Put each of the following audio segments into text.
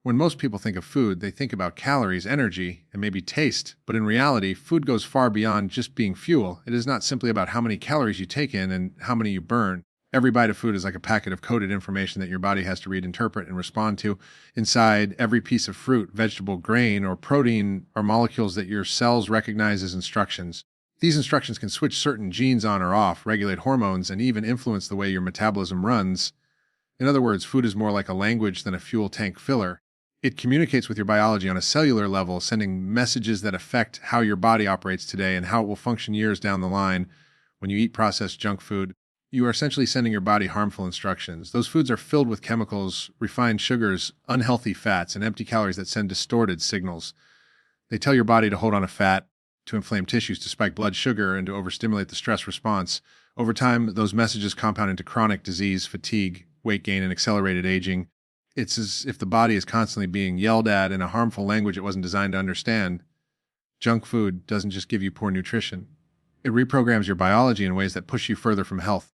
When most people think of food, they think about calories, energy, and maybe taste. But in reality, food goes far beyond just being fuel. It is not simply about how many calories you take in and how many you burn. Every bite of food is like a packet of coded information that your body has to read, interpret, and respond to. Inside every piece of fruit, vegetable, grain, or protein are molecules that your cells recognize as instructions. These instructions can switch certain genes on or off, regulate hormones, and even influence the way your metabolism runs. In other words, food is more like a language than a fuel tank filler. It communicates with your biology on a cellular level, sending messages that affect how your body operates today and how it will function years down the line. When you eat processed junk food, you are essentially sending your body harmful instructions. Those foods are filled with chemicals, refined sugars, unhealthy fats, and empty calories that send distorted signals. They tell your body to hold on to fat, to inflame tissues, to spike blood sugar, and to overstimulate the stress response. Over time, those messages compound into chronic disease, fatigue, weight gain, and accelerated aging. It's as if the body is constantly being yelled at in a harmful language it wasn't designed to understand. Junk food doesn't just give you poor nutrition. It reprograms your biology in ways that push you further from health.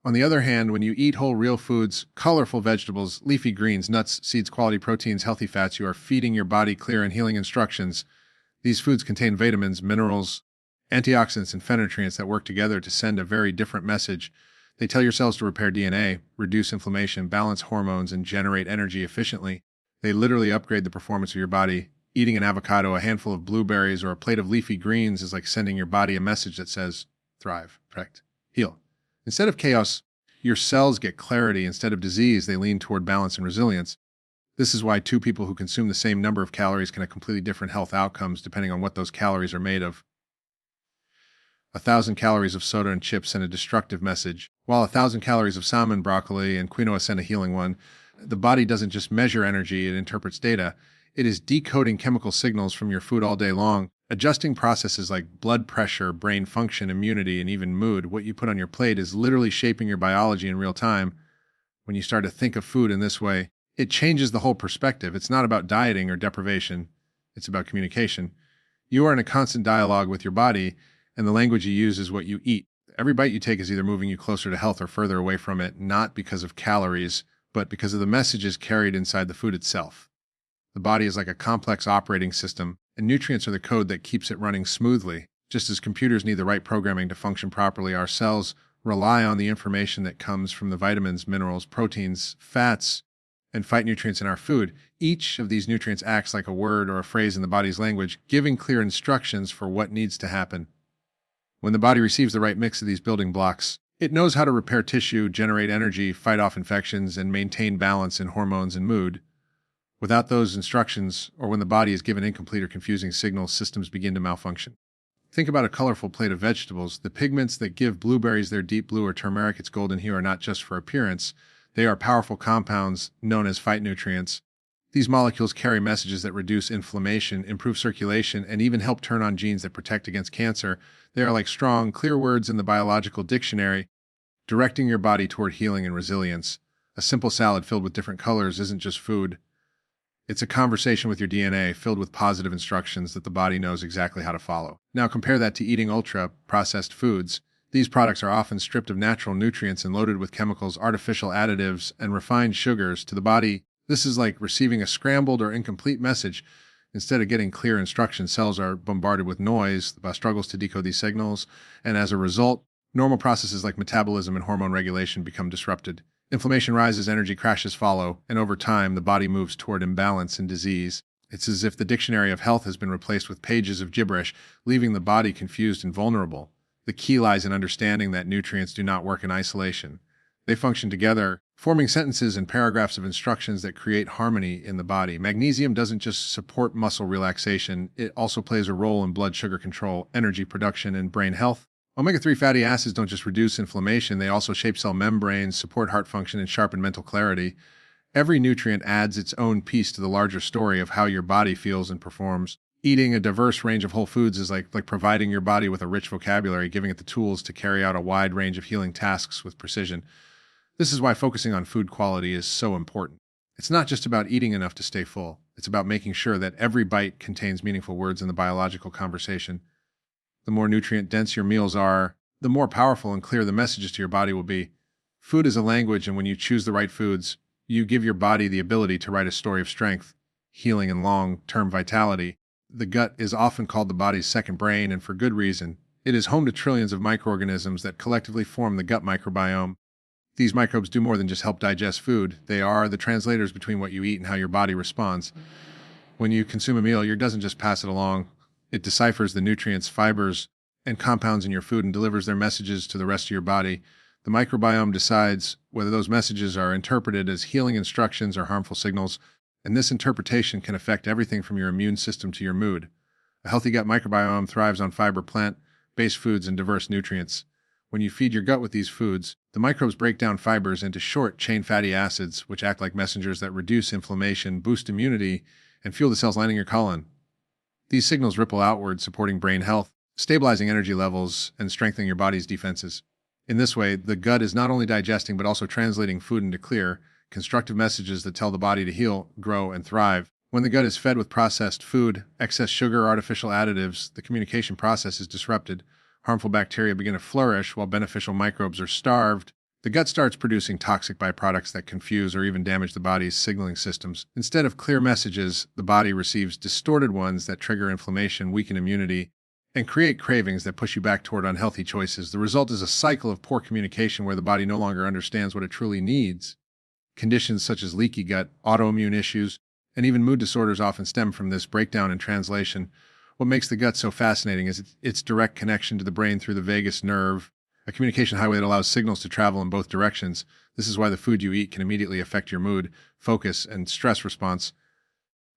On the other hand, when you eat whole, real foods, colorful vegetables, leafy greens, nuts, seeds, quality proteins, healthy fats, you are feeding your body clear and healing instructions. These foods contain vitamins, minerals, antioxidants, and phytonutrients that work together to send a very different message. They tell your cells to repair DNA, reduce inflammation, balance hormones, and generate energy efficiently. They literally upgrade the performance of your body. Eating an avocado, a handful of blueberries, or a plate of leafy greens is like sending your body a message that says, thrive, protect, heal. Instead of chaos, your cells get clarity. Instead of disease, they lean toward balance and resilience. This is why two people who consume the same number of calories can have completely different health outcomes depending on what those calories are made of. 1,000 calories of soda and chips send a destructive message, while 1,000 calories of salmon, broccoli, and quinoa send a healing one. The body doesn't just measure energy, it interprets data. It is decoding chemical signals from your food all day long, adjusting processes like blood pressure, brain function, immunity, and even mood. What you put on your plate is literally shaping your biology in real time. When you start to think of food in this way, it changes the whole perspective. It's not about dieting or deprivation. It's about communication. You are in a constant dialogue with your body, and the language you use is what you eat. Every bite you take is either moving you closer to health or further away from it, not because of calories, but because of the messages carried inside the food itself. The body is like a complex operating system, and nutrients are the code that keeps it running smoothly. Just as computers need the right programming to function properly, our cells rely on the information that comes from the vitamins, minerals, proteins, fats, and phytonutrients in our food. Each of these nutrients acts like a word or a phrase in the body's language, giving clear instructions for what needs to happen. When the body receives the right mix of these building blocks, it knows how to repair tissue, generate energy, fight off infections, and maintain balance in hormones and mood. Without those instructions, or when the body is given incomplete or confusing signals, systems begin to malfunction. Think about a colorful plate of vegetables. The pigments that give blueberries their deep blue or turmeric its golden hue are not just for appearance. They are powerful compounds known as phytonutrients. These molecules carry messages that reduce inflammation, improve circulation, and even help turn on genes that protect against cancer. They are like strong, clear words in the biological dictionary, directing your body toward healing and resilience. A simple salad filled with different colors isn't just food. It's a conversation with your DNA filled with positive instructions that the body knows exactly how to follow. Now compare that to eating ultra-processed foods. These products are often stripped of natural nutrients and loaded with chemicals, artificial additives, and refined sugars. To the body, this is like receiving a scrambled or incomplete message. Instead of getting clear instructions, cells are bombarded with noise. The body struggles to decode these signals, and as a result, normal processes like metabolism and hormone regulation become disrupted. Inflammation rises, energy crashes follow, and over time, the body moves toward imbalance and disease. It's as if the dictionary of health has been replaced with pages of gibberish, leaving the body confused and vulnerable. The key lies in understanding that nutrients do not work in isolation. They function together, forming sentences and paragraphs of instructions that create harmony in the body. Magnesium doesn't just support muscle relaxation, it also plays a role in blood sugar control, energy production, and brain health. Omega-3 fatty acids don't just reduce inflammation, they also shape cell membranes, support heart function, and sharpen mental clarity. Every nutrient adds its own piece to the larger story of how your body feels and performs. Eating a diverse range of whole foods is like providing your body with a rich vocabulary, giving it the tools to carry out a wide range of healing tasks with precision. This is why focusing on food quality is so important. It's not just about eating enough to stay full. It's about making sure that every bite contains meaningful words in the biological conversation. The more nutrient-dense your meals are, the more powerful and clear the messages to your body will be. Food is a language, and when you choose the right foods, you give your body the ability to write a story of strength. healing, and long-term vitality. The gut is often called the body's second brain, and for good reason. It is home to trillions of microorganisms that collectively form the gut microbiome. These microbes do more than just help digest food. They are the translators between what you eat and how your body responds. When you consume a meal, your gut doesn't just pass it along. It deciphers the nutrients, fibers, and compounds in your food and delivers their messages to the rest of your body. The microbiome decides whether those messages are interpreted as healing instructions or harmful signals, and this interpretation can affect everything from your immune system to your mood. A healthy gut microbiome thrives on fiber, plant-based foods, and diverse nutrients. When you feed your gut with these foods, the microbes break down fibers into short-chain fatty acids, which act like messengers that reduce inflammation, boost immunity, and fuel the cells lining your colon. These signals ripple outward, supporting brain health, stabilizing energy levels, and strengthening your body's defenses. In this way, the gut is not only digesting but also translating food into clear, constructive messages that tell the body to heal, grow, and thrive. When the gut is fed with processed food, excess sugar, or artificial additives, the communication process is disrupted. Harmful bacteria begin to flourish while beneficial microbes are starved. The gut starts producing toxic byproducts that confuse or even damage the body's signaling systems. Instead of clear messages, the body receives distorted ones that trigger inflammation, weaken immunity, and create cravings that push you back toward unhealthy choices. The result is a cycle of poor communication where the body no longer understands what it truly needs. Conditions such as leaky gut, autoimmune issues, and even mood disorders often stem from this breakdown in translation. What makes the gut so fascinating is its direct connection to the brain through the vagus nerve, a communication highway that allows signals to travel in both directions. This is why the food you eat can immediately affect your mood, focus, and stress response.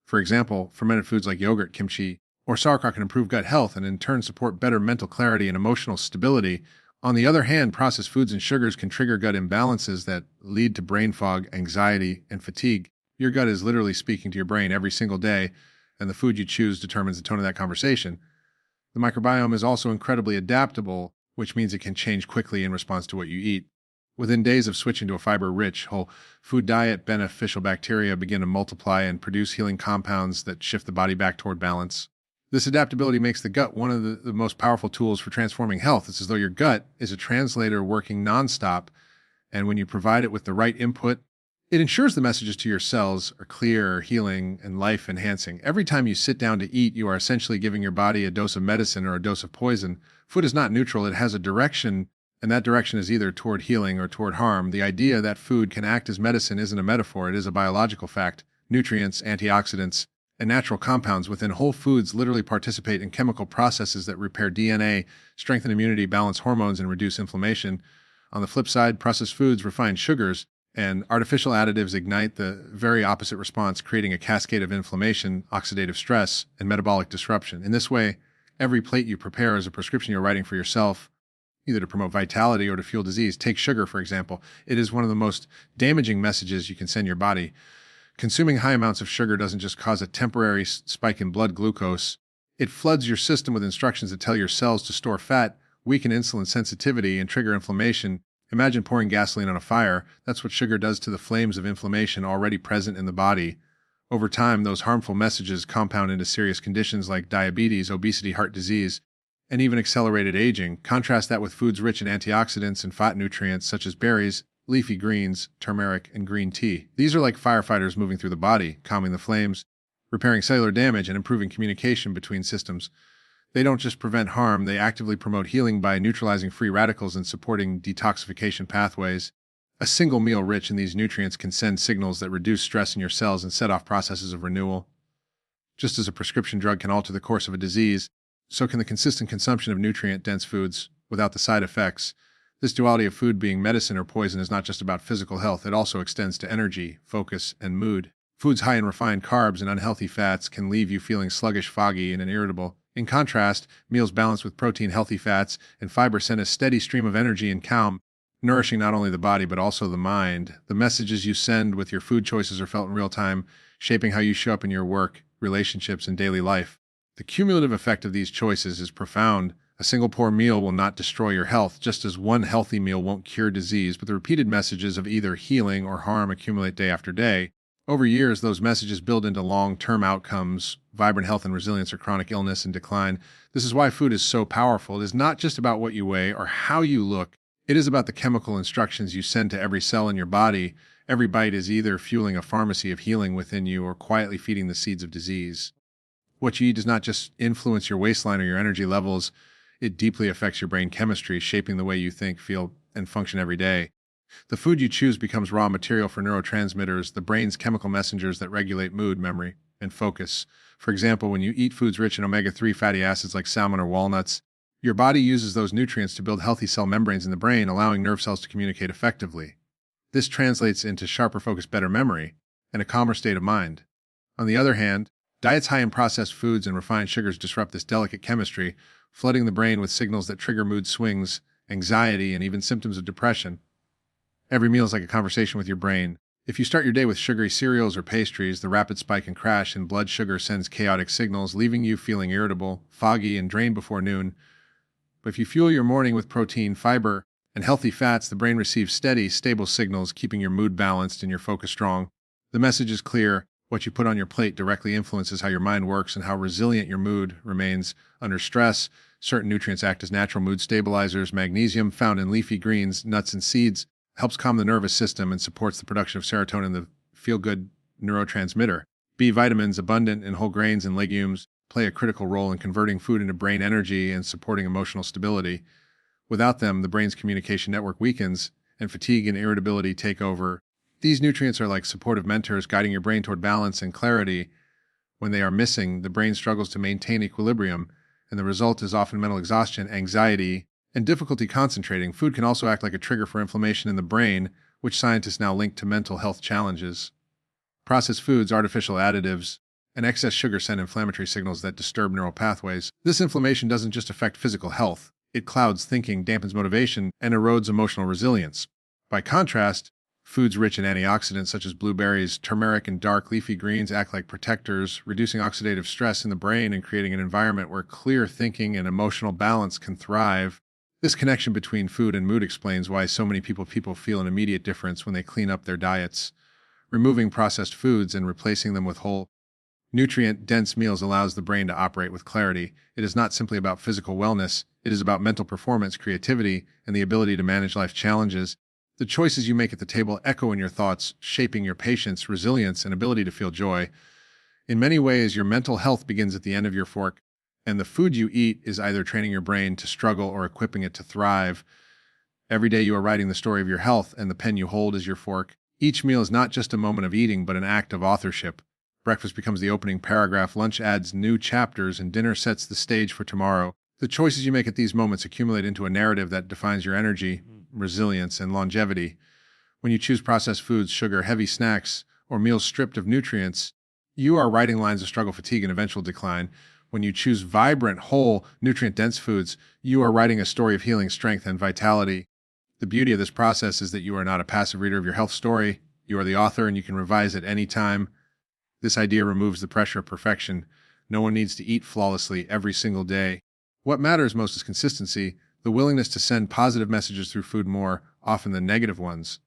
For example, fermented foods like yogurt, kimchi, or sauerkraut can improve gut health and in turn support better mental clarity and emotional stability. On the other hand, processed foods and sugars can trigger gut imbalances that lead to brain fog, anxiety, and fatigue. Your gut is literally speaking to your brain every single day, and the food you choose determines the tone of that conversation. The microbiome is also incredibly adaptable, which means it can change quickly in response to what you eat. Within days of switching to a fiber-rich, whole food diet, beneficial bacteria begin to multiply and produce healing compounds that shift the body back toward balance. This adaptability makes the gut one of the most powerful tools for transforming health. It's as though your gut is a translator working nonstop, and when you provide it with the right input, it ensures the messages to your cells are clear, healing, and life-enhancing. Every time you sit down to eat, you are essentially giving your body a dose of medicine or a dose of poison. Food is not neutral. It has a direction, and that direction is either toward healing or toward harm. The idea that food can act as medicine isn't a metaphor. It is a biological fact. Nutrients, antioxidants, and natural compounds within whole foods literally participate in chemical processes that repair DNA, strengthen immunity, balance hormones, and reduce inflammation. On the flip side, processed foods, refined sugars, and artificial additives ignite the very opposite response, creating a cascade of inflammation, oxidative stress, and metabolic disruption. In this way, every plate you prepare is a prescription you're writing for yourself, either to promote vitality or to fuel disease. Take sugar, for example. It is one of the most damaging messages you can send your body. Consuming high amounts of sugar doesn't just cause a temporary spike in blood glucose. It floods your system with instructions that tell your cells to store fat, weaken insulin sensitivity, and trigger inflammation. Imagine pouring gasoline on a fire. That's what sugar does to the flames of inflammation already present in the body. Over time, those harmful messages compound into serious conditions like diabetes, obesity, heart disease, and even accelerated aging. Contrast that with foods rich in antioxidants and phytonutrients such as berries, leafy greens, turmeric, and green tea. These are like firefighters moving through the body, calming the flames, repairing cellular damage, and improving communication between systems. They don't just prevent harm, they actively promote healing by neutralizing free radicals and supporting detoxification pathways. A single meal rich in these nutrients can send signals that reduce stress in your cells and set off processes of renewal. Just as a prescription drug can alter the course of a disease, so can the consistent consumption of nutrient-dense foods without the side effects. This duality of food being medicine or poison is not just about physical health, it also extends to energy, focus, and mood. Foods high in refined carbs and unhealthy fats can leave you feeling sluggish, foggy, and irritable. In contrast, meals balanced with protein, healthy fats, and fiber send a steady stream of energy and calm, nourishing not only the body but also the mind. The messages you send with your food choices are felt in real time, shaping how you show up in your work, relationships, and daily life. The cumulative effect of these choices is profound. A single poor meal will not destroy your health, just as one healthy meal won't cure disease, but the repeated messages of either healing or harm accumulate day after day. Over years, those messages build into long-term outcomes, vibrant health and resilience, or chronic illness and decline. This is why food is so powerful. It is not just about what you weigh or how you look. It is about the chemical instructions you send to every cell in your body, Every bite is either fueling a pharmacy of healing within you or quietly feeding the seeds of disease. What you eat does not just influence your waistline or your energy levels, it deeply affects your brain chemistry, shaping the way you think, feel, and function every day. The food you choose becomes raw material for neurotransmitters, the brain's chemical messengers that regulate mood, memory, and focus. For example, when you eat foods rich in omega-3 fatty acids like salmon or walnuts, your body uses those nutrients to build healthy cell membranes in the brain, allowing nerve cells to communicate effectively. This translates into sharper focus, better memory, and a calmer state of mind. On the other hand, diets high in processed foods and refined sugars disrupt this delicate chemistry, flooding the brain with signals that trigger mood swings, anxiety, and even symptoms of depression. Every meal is like a conversation with your brain. If you start your day with sugary cereals or pastries, the rapid spike and crash in blood sugar sends chaotic signals, leaving you feeling irritable, foggy, and drained before noon. But if you fuel your morning with protein, fiber, and healthy fats, the brain receives steady, stable signals, keeping your mood balanced and your focus strong. The message is clear. What you put on your plate directly influences how your mind works and how resilient your mood remains under stress. Certain nutrients act as natural mood stabilizers. Magnesium, found in leafy greens, nuts, and seeds, helps calm the nervous system and supports the production of serotonin, the feel-good neurotransmitter. B vitamins, abundant in whole grains and legumes, play a critical role in converting food into brain energy and supporting emotional stability. Without them, the brain's communication network weakens, and fatigue and irritability take over. These nutrients are like supportive mentors guiding your brain toward balance and clarity. When they are missing, the brain struggles to maintain equilibrium, and the result is often mental exhaustion, anxiety, and difficulty concentrating. Food can also act like a trigger for inflammation in the brain, which scientists now link to mental health challenges. Processed foods, artificial additives, and excess sugar send inflammatory signals that disturb neural pathways. This inflammation doesn't just affect physical health. It clouds thinking, dampens motivation, and erodes emotional resilience. By contrast, foods rich in antioxidants such as blueberries, turmeric, and dark leafy greens act like protectors, reducing oxidative stress in the brain and creating an environment where clear thinking and emotional balance can thrive. This connection between food and mood explains why so many people feel an immediate difference when they clean up their diets. Removing processed foods and replacing them with whole, nutrient-dense meals allows the brain to operate with clarity. It is not simply about physical wellness, it is about mental performance, creativity, and the ability to manage life challenges. The choices you make at the table echo in your thoughts, shaping your patience, resilience, and ability to feel joy. In many ways, your mental health begins at the end of your fork, and the food you eat is either training your brain to struggle or equipping it to thrive. Every day you are writing the story of your health, and the pen you hold is your fork. Each meal is not just a moment of eating, but an act of authorship. Breakfast becomes the opening paragraph, lunch adds new chapters, and dinner sets the stage for tomorrow. The choices you make at these moments accumulate into a narrative that defines your energy, resilience, and longevity. When you choose processed foods, sugar, heavy snacks, or meals stripped of nutrients, you are writing lines of struggle, fatigue, and eventual decline. When you choose vibrant, whole, nutrient-dense foods, you are writing a story of healing, strength, and vitality. The beauty of this process is that you are not a passive reader of your health story. You are the author, and you can revise at any time. This idea removes the pressure of perfection. No one needs to eat flawlessly every single day. What matters most is consistency, the willingness to send positive messages through food more often than negative ones.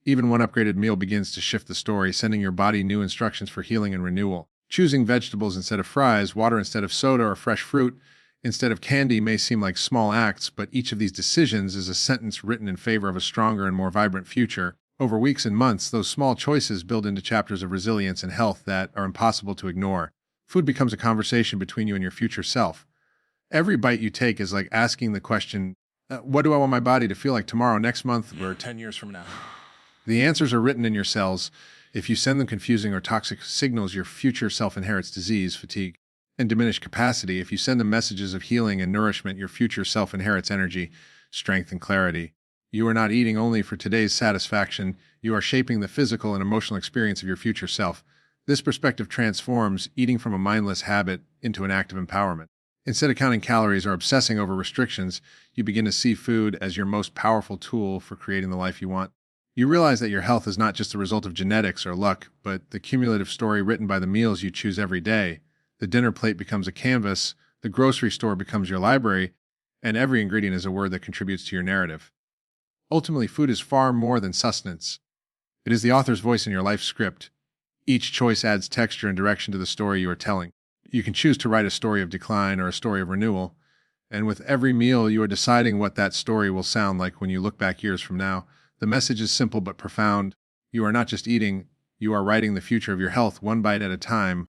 Even one upgraded meal begins to shift the story, sending your body new instructions for healing and renewal. Choosing vegetables instead of fries, water instead of soda, or fresh fruit instead of candy may seem like small acts, but each of these decisions is a sentence written in favor of a stronger and more vibrant future. Over weeks and months, those small choices build into chapters of resilience and health that are impossible to ignore. Food becomes a conversation between you and your future self. Every bite you take is like asking the question, what do I want my body to feel like tomorrow, next month, or 10 years from now? The answers are written in your cells. If you send them confusing or toxic signals, your future self inherits disease, fatigue, and diminished capacity. If you send them messages of healing and nourishment, your future self inherits energy, strength, and clarity. You are not eating only for today's satisfaction. You are shaping the physical and emotional experience of your future self. This perspective transforms eating from a mindless habit into an act of empowerment. Instead of counting calories or obsessing over restrictions, you begin to see food as your most powerful tool for creating the life you want. You realize that your health is not just the result of genetics or luck, but the cumulative story written by the meals you choose every day. The dinner plate becomes a canvas, the grocery store becomes your library, and every ingredient is a word that contributes to your narrative. Ultimately, food is far more than sustenance. It is the author's voice in your life script. Each choice adds texture and direction to the story you are telling. You can choose to write a story of decline or a story of renewal, and with every meal you are deciding what that story will sound like when you look back years from now. The message is simple but profound. You are not just eating, you are writing the future of your health one bite at a time,